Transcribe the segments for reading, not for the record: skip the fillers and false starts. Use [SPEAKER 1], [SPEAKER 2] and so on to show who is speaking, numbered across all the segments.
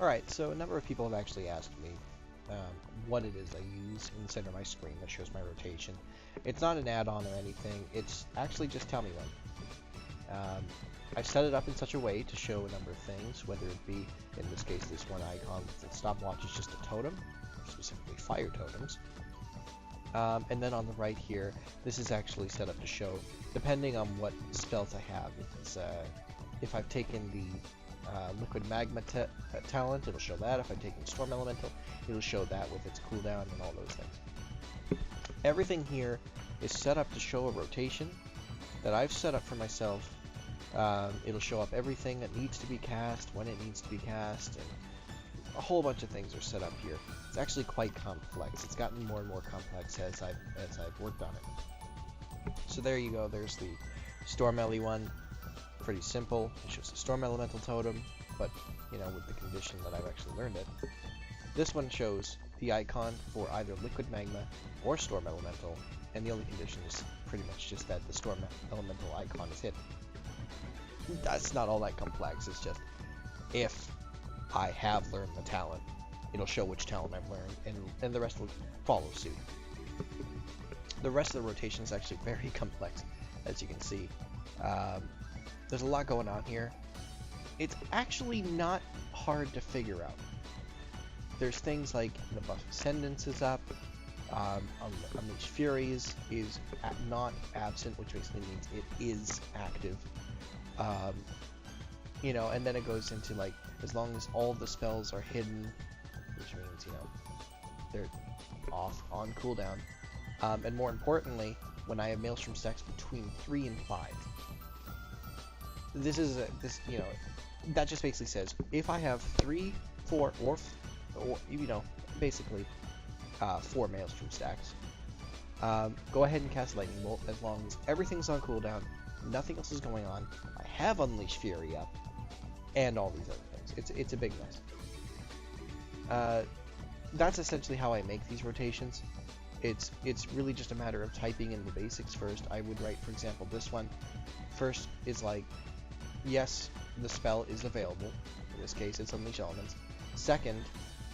[SPEAKER 1] Alright, so a number of people have actually asked me what it is I use in the center of my screen that shows my rotation. It's not an add-on or anything, it's actually just TellMeWhen. I've set it up in such a way to show a number of things, whether it be, in this case, this one icon with the stopwatch is just a totem, specifically fire totems. And then on the right here, this is actually set up to show, depending on what spells I have. If I've taken the liquid magma talent, it'll show that. If I've taken storm elemental, it'll show that with its cooldown and all those things. Everything here is set up to show a rotation that I've set up for myself. It'll show up everything that needs to be cast, when it needs to be cast, and a whole bunch of things are set up here. It's actually quite complex. It's gotten more and more complex as I've worked on it. So there you go. There's the Storm Ele one. Pretty simple. It shows the Storm Elemental totem, but you know, with the condition that I've actually learned it. This one shows the icon for either Liquid Magma or Storm Elemental, and the only condition is pretty much just that the Storm Elemental icon is hidden. That's not all that complex. It's just if I have learned the talent, it'll show which talent I've learned, and the rest will follow suit. The rest of the rotation is actually very complex, as you can see. There's a lot going on here. It's actually not hard to figure out. There's things like the buff Ascendance is up, Unleashed Fury is not absent, which basically means it is active. You know, and then it goes into like, as long as all the spells are hidden, which means, you know, they're off on cooldown. And more importantly, when I have Maelstrom stacks between 3 and 5. You know, that just basically says if I have 3, 4, or you know, basically 4 Maelstrom stacks, go ahead and cast Lightning Bolt as long as everything's on cooldown, nothing else is going on. I have Unleashed Fury up, and all these other things. It's a big mess. That's essentially how I make these rotations. It's really just a matter of typing in the basics first. I would write, for example, this one. First is like, yes, the spell is available. In this case, it's Unleash Elements. Second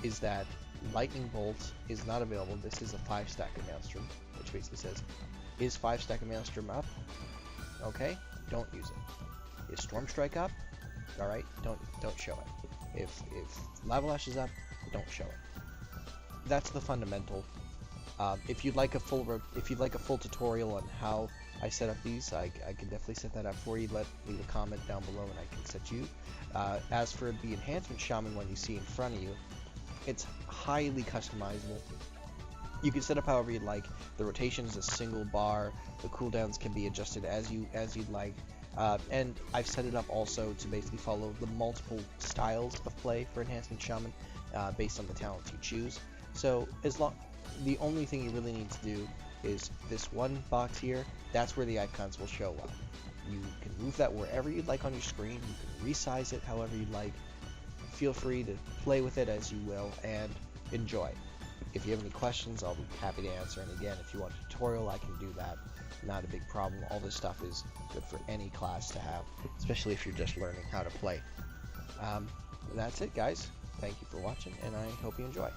[SPEAKER 1] is that Lightning Bolt is not available. This is a 5-stack of Maelstrom, which basically says, is 5-stack of Maelstrom up? Okay, don't use it. Is Storm Strike up? All right, don't show it. If Lava Lash is up, don't show it. That's the fundamental. If you'd like a full tutorial on how I set up these, I can definitely set that up for you. Leave a comment down below and I can set you. As for the Enhancement Shaman one you see in front of you, it's highly customizable. You can set up however you'd like. The rotation is a single bar. The cooldowns can be adjusted as you'd like. And I've set it up also to basically follow the multiple styles of play for Enhancement Shaman based on the talents you choose. So the only thing you really need to do is this one box here. That's where the icons will show up. You can move that wherever you'd like on your screen. You can resize it however you'd like. Feel free to play with it as you will and enjoy. If you have any questions, I'll be happy to answer. And again, if you want a tutorial, I can do that. Not a big problem. All this stuff is good for any class to have, especially if you're just learning how to play. That's it, guys. Thank you for watching, and I hope you enjoy.